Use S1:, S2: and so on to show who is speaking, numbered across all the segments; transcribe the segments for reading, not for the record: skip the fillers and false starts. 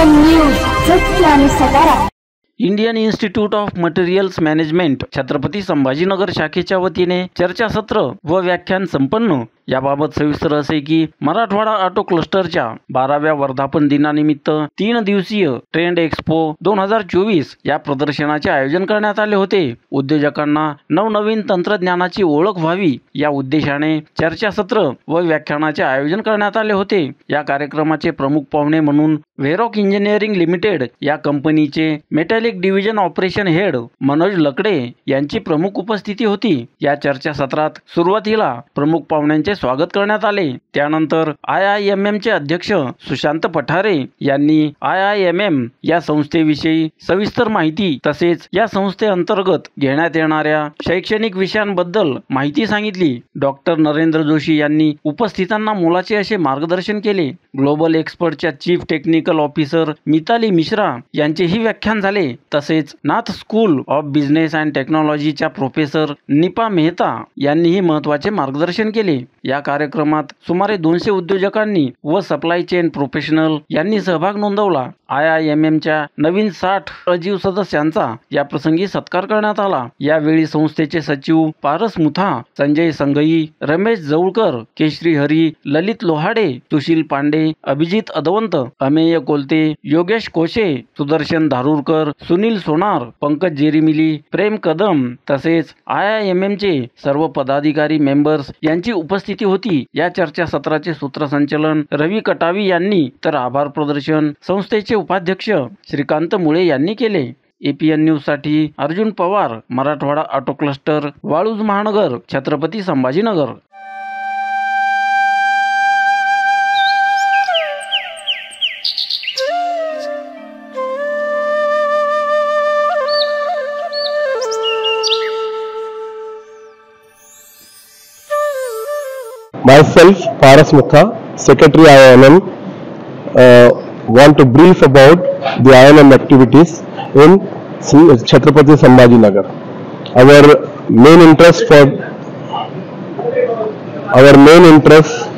S1: APN news सत्य आणि सकारा.
S2: Indian institute of materials management Chhatrapati Sambhajinagar शाखेच्या वतीने चर्चासत्र व व्याख्यान संपन्न. याबाबत सविस्तर असे की मराठवाडा ऑटो क्लस्टरच्या 12व्या वर्धापन दिनानिमित्त 3 दिवसीय ट्रेंड एक्स्पो 2024 या प्रदर्शनाचे आयोजन करण्यात आले होते. उद्योजकांना नवनवीन तंत्रज्ञानाची ओळख व्हावी या उद्देशाने चर्चासत्र व व्याख्यानाचे आयोजन करण्यात आले होते. या कार्यक्रमाचे प्रमुख पाहुणे म्हणून व्हेरॉक इंजिनिअरिंग लिमिटेड या कंपनीचे metallic division operation head Manoj लकडे यांची प्रमुख उपस्थिती होती. या चर्चासत्रात सुरुवातीला प्रमुख पाहुण्यांचे स्वागत करण्यात आले. त्यानंतर IIMM चे अध्यक्ष सुशांत पठारे यांनी IIMM या संस्थेविषयी सविस्तर माहिती तसेच या संस्थेअंतर्गत घेण्यात येणाऱ्या शैक्षणिक विषयांबद्दल माहिती सांगितली. डॉक्टर नरेंद्र जोशी यांनी उपस्थितांना मोलाचे असे मार्गदर्शन केले. ग्लोबल एक्सपर्टच्या chief technical officer Mitali Mishra यांचेही व्याख्यान झाले. तसेच Nath school of business and टेक्नॉलॉजीच्या प्रोफेसर निपा मेहता यांनीही महत्त्वाचे मार्गदर्शन केले. या कार्यक्रमात सुमारे 200 उद्योजकांनी व सप्लाय चेन प्रोफेशनल यांनी सहभाग नोंदवला. IIMM च्या नवीन 60 अजीव सदस्यांचा या प्रसंगी सत्कार करण्यात आला. यावेळी संस्थेचे सचिव पारस मुथा, संजय संघई, रमेश जवळकर, केशरी हरी, ललित लोहाडे, सुशील पांडे, अभिजित अदवंत, अमेय कोलते, योगेश कोशे, सुदर्शन धारूरकर, सुनील सोनार, पंकज जेरीमिली, प्रेम कदम तसेच IIMM चे सर्व पदाधिकारी मेंबर्स यांची उपस्थिती होती. या चर्चासत्राचे सूत्रसंचालन रवी कटावी यांनी तर आभार प्रदर्शन संस्थेचे उपाध्यक्ष श्रीकांत मुळे यांनी केले. APN न्यूज साठी अर्जुन पवार, मराठवाडा ऑटो क्लस्टर, वाळूज महानगर, Chhatrapati Sambhajinagar.
S3: Myself, Paras Mukha, Secretary IIMM, want to brief about the IIMM activities in Chhatrapati Sambhajinagar. Our main interest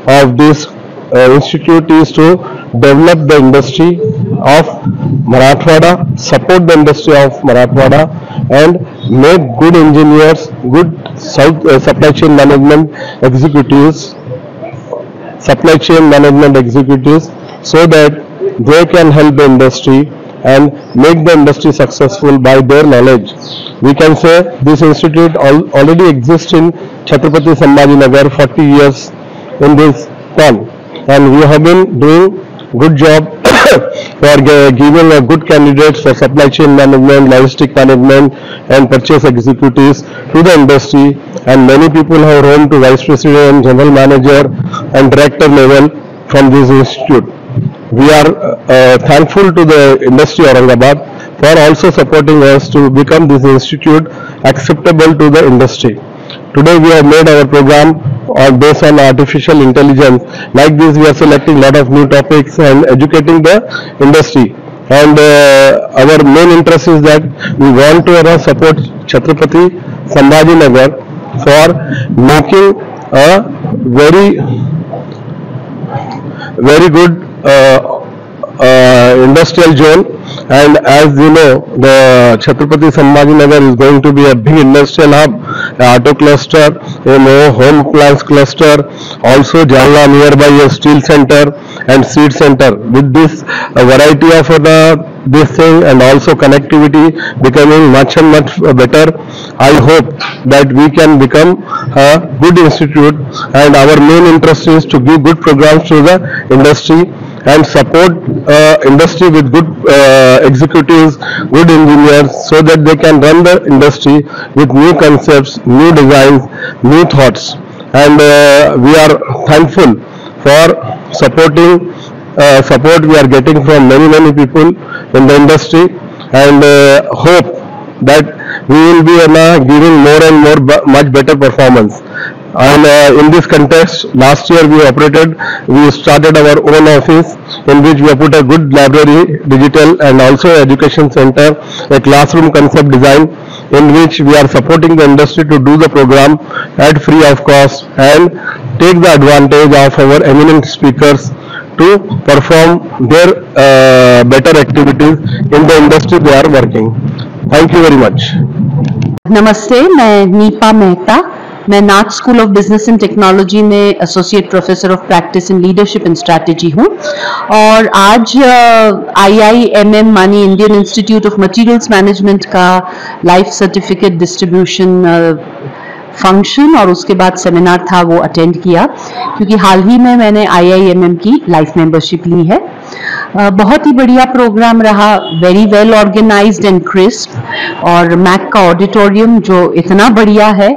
S3: of this institute is to develop the industry of Marathwada, support the industry of Marathwada, and make good engineers, good supply chain management executives, so that they can help the industry and make the industry successful by their knowledge. We can say this institute already exists in Chhatrapati Sambhajinagar 40 years in this town, and we have been doing good job for giving a good candidates for supply chain management, logistic management and purchase executives to the industry, and many people have risen to vice president, general manager and director level from this institute. We are thankful to the industry Aurangabad for also supporting us to become this institute acceptable to the industry. Today we have made our program based on artificial intelligence. Like this, we are selecting lot of new topics and educating the industry. And our main interest is that we want to support Chhatrapati Sambhajinagar for making a very good industrial zone. And as you know, the Chhatrapati Sambhajinagar is going to be a big industrial hub, auto cluster, home plants cluster, also Jalna nearby a steel center and seed center. With this variety of this thing and also connectivity becoming much better, I hope that we can become a good institute, and our main interest is to give good programs to the industry and support industry with good executives, good engineers, so that they can run the industry with new concepts, new designs, new thoughts. And we are thankful for support we are getting from many people in the industry, and hope that we will be giving more and more much better performance. And in this context, last year we started our own office in which we have put a good library, digital and also education center, a classroom concept design, in which we are supporting the industry to do the program at free of cost and take the advantage of our eminent speakers to perform their better activities in the industry they are working. Thank you very much.
S4: नमस्ते, मैं नीपा मेहता। मैं Nath school of business and technology में associate professor of practice in leadership and strategy हूँ और आज IIMM मानी Indian institute of materials management का life certificate distribution function और उसके बाद सेमिनार था वो अटेंड किया, क्योंकि हाल ही में मैंने IIMM की लाइफ मेंबरशिप ली है। बहुत ही बढ़िया प्रोग्राम रहा, very well organised and crisp, और मैक का ऑडिटोरियम जो इतना बढ़िया है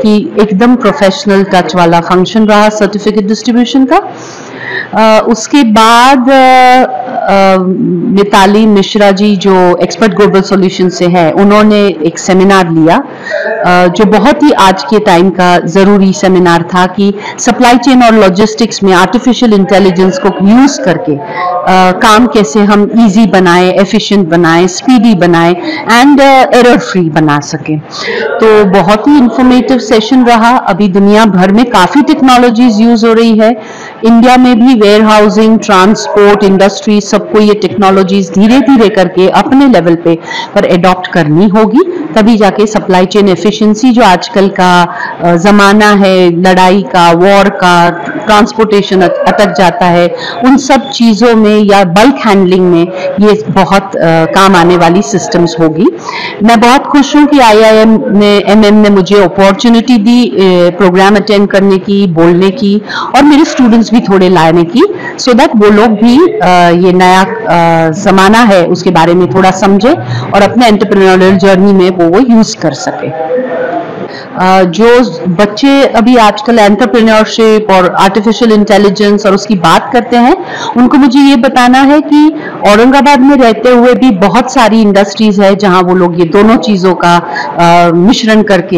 S4: कि एकदम प्रोफेशनल टच वाला फंक्शन रहा सर्टिफिकेट डिस्ट्रीब्यूशन का। उसके बाद मिताली मिश्रा जी जो एक्सपर्ट ग्लोबल सॉल्यूशन से है, उन्होंने एक सेमिनार लिया जो बहुत ही आज के टाइम का ज़रूरी सेमिनार था कि सप्लाई चेन और लॉजिस्टिक्स में आर्टिफिशियल इंटेलिजेंस को यूज़ करके काम कैसे हम इजी बनाएं, एफिशिएंट बनाएं, स्पीडी बनाएं एंड एरर फ्री बना सकें। तो बहुत ही इंफॉर्मेटिव सेशन रहा। अभी दुनिया भर में काफ़ी टेक्नोलॉजीज यूज़ हो रही है, इंडिया में भी वेयर हाउसिंग, ट्रांसपोर्ट, इंडस्ट्री, सबको ये टेक्नोलॉजीज धीरे धीरे करके अपने लेवल पे पर एडॉप्ट करनी होगी, तभी जाके सप्लाई चेन एफिशिएंसी जो आजकल का ज़माना है, लड़ाई का, वॉर का, ट्रांसपोर्टेशन अटक जाता है, उन सब चीज़ों में या बल्क हैंडलिंग में ये बहुत काम आने वाली सिस्टम्स होगी। मैं बहुत खुश हूँ कि IIMM ने मुझे अपॉर्चुनिटी दी प्रोग्राम अटेंड करने की, बोलने की, और मेरे स्टूडेंट्स भी थोड़े लाने की, सो दैट वो लोग भी ये नया ज़माना है उसके बारे में थोड़ा समझे और अपने एंटरप्रेन्योरियल जर्नी में वो यूज़ कर सके। जो बच्चे अभी आजकल एंटरप्रेन्योरशिप और आर्टिफिशियल इंटेलिजेंस और उसकी बात करते हैं, उनको मुझे ये बताना है कि औरंगाबाद में रहते हुए भी बहुत सारी इंडस्ट्रीज है जहां वो लोग ये दोनों चीज़ों का मिश्रण करके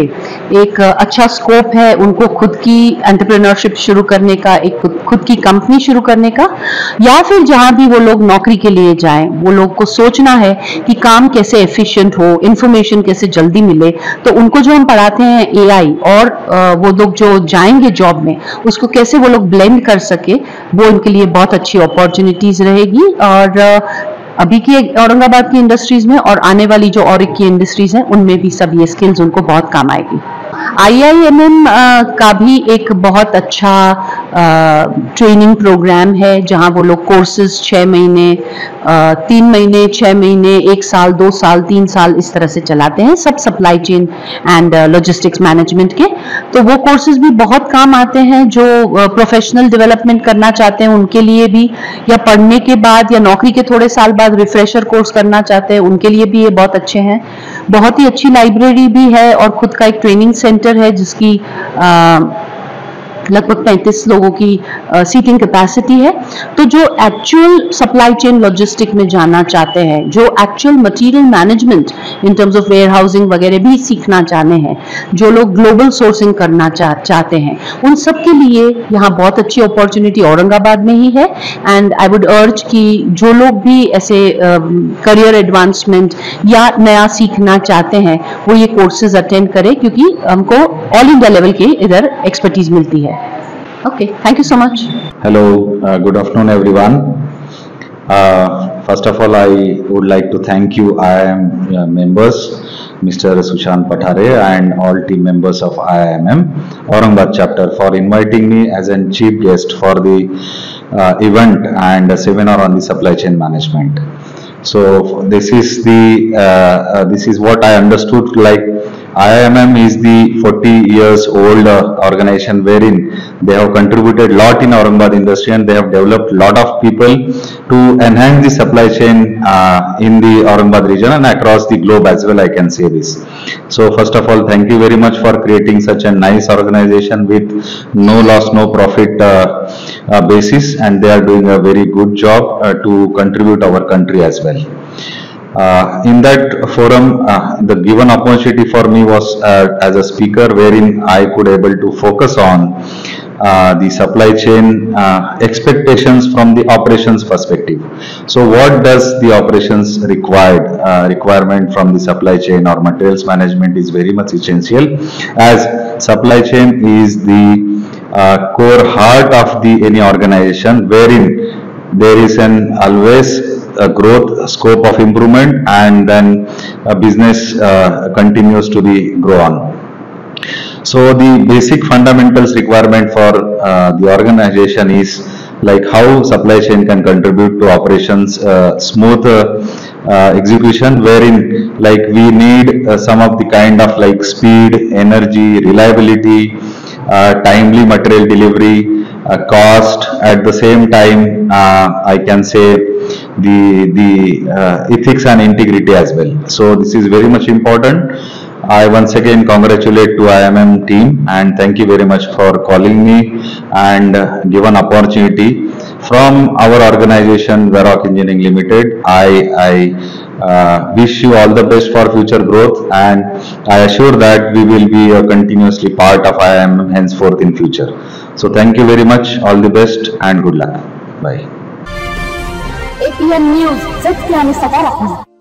S4: एक अच्छा स्कोप है उनको खुद की एंटरप्रेन्योरशिप शुरू करने का, एक खुद की कंपनी शुरू करने का, या फिर जहां भी वो लोग नौकरी के लिए जाएं, वो लोग को सोचना है कि काम कैसे एफिशिएंट हो, इंफॉर्मेशन कैसे जल्दी मिले। तो उनको जो हम पढ़ाते हैं AI, और वो लोग जो जाएंगे जॉब में उसको कैसे वो लोग ब्लेंड कर सके, वो उनके लिए बहुत अच्छी अपॉर्चुनिटीज रहेगी। और अभी की औरंगाबाद की इंडस्ट्रीज में और आने वाली जो और की इंडस्ट्रीज हैं उनमें भी सब ये स्किल्स उनको बहुत काम आएगी। IIMM का भी एक बहुत अच्छा ट्रेनिंग प्रोग्राम है जहां वो लोग कोर्सेज 6 महीने, 3 महीने, 6 महीने, 1 साल, 2 साल, 3 साल इस तरह से चलाते हैं, सब supply chain and logistics management के। तो वो कोर्सेज भी बहुत काम आते हैं जो प्रोफेशनल डेवलपमेंट करना चाहते हैं उनके लिए भी, या पढ़ने के बाद या नौकरी के थोड़े साल बाद रिफ्रेशर कोर्स करना चाहते हैं उनके लिए भी ये बहुत अच्छे हैं। बहुत ही अच्छी लाइब्रेरी भी है और खुद का एक ट्रेनिंग सेंटर है जिसकी लगभग 35 लोगों की सीटिंग कैपेसिटी है। तो जो एक्चुअल सप्लाई चेन लॉजिस्टिक में जाना चाहते हैं, जो actual material management in terms of warehousing वगैरह भी सीखना चाहते हैं, जो लोग ग्लोबल सोर्सिंग करना चाहते हैं, उन सब के लिए यहाँ बहुत अच्छी अपॉर्चुनिटी औरंगाबाद में ही है। एंड आई वुड अर्ज कि जो लोग भी ऐसे करियर एडवांसमेंट या नया सीखना चाहते हैं वो ये कोर्सेज अटेंड करें, क्योंकि हमको ऑल इंडिया लेवल की इधर एक्सपर्टीज मिलती है। Okay, thank you so much.
S5: Hello, good afternoon everyone. First of all, I would like to thank you IIM members, Mr. Sushant Pathare and all team members of IIMM Aurangabad chapter for inviting me as a chief guest for the event and seminar on the supply chain management. So this is what I understood, like IIMM is the 40 years old organization wherein they have contributed a lot in Aurangabad industry and they have developed a lot of people to enhance the supply chain in the Aurangabad region and across the globe as well, I can say this. So first of all, thank you very much for creating such a nice organization with no loss, no profit basis, and they are doing a very good job to contribute our country as well. In that forum, the given opportunity for me was as a speaker wherein I could able to focus on the supply chain expectations from the operations perspective. So what does the operations requirement from the supply chain or materials management is very much essential, as supply chain is the core heart of the any organization, wherein there is an always a growth scope of improvement, and then a business continues to be grow on. So the basic fundamentals requirement for the organization is like how supply chain can contribute to operations smooth execution, wherein like we need some of the kind of like speed, energy, reliability, timely material delivery, cost, at the same time I can say the ethics and integrity as well. So this is very much important. I once again congratulate to IMM team and thank you very much for calling me and given opportunity from our organization Varroc Engineering Limited. I wish you all the best for future growth, and I assure that we will be a continuously part of IMM henceforth in future. So thank you very much, all the best and good luck. Bye.
S1: APN news सत्य आणि सकारात्मक.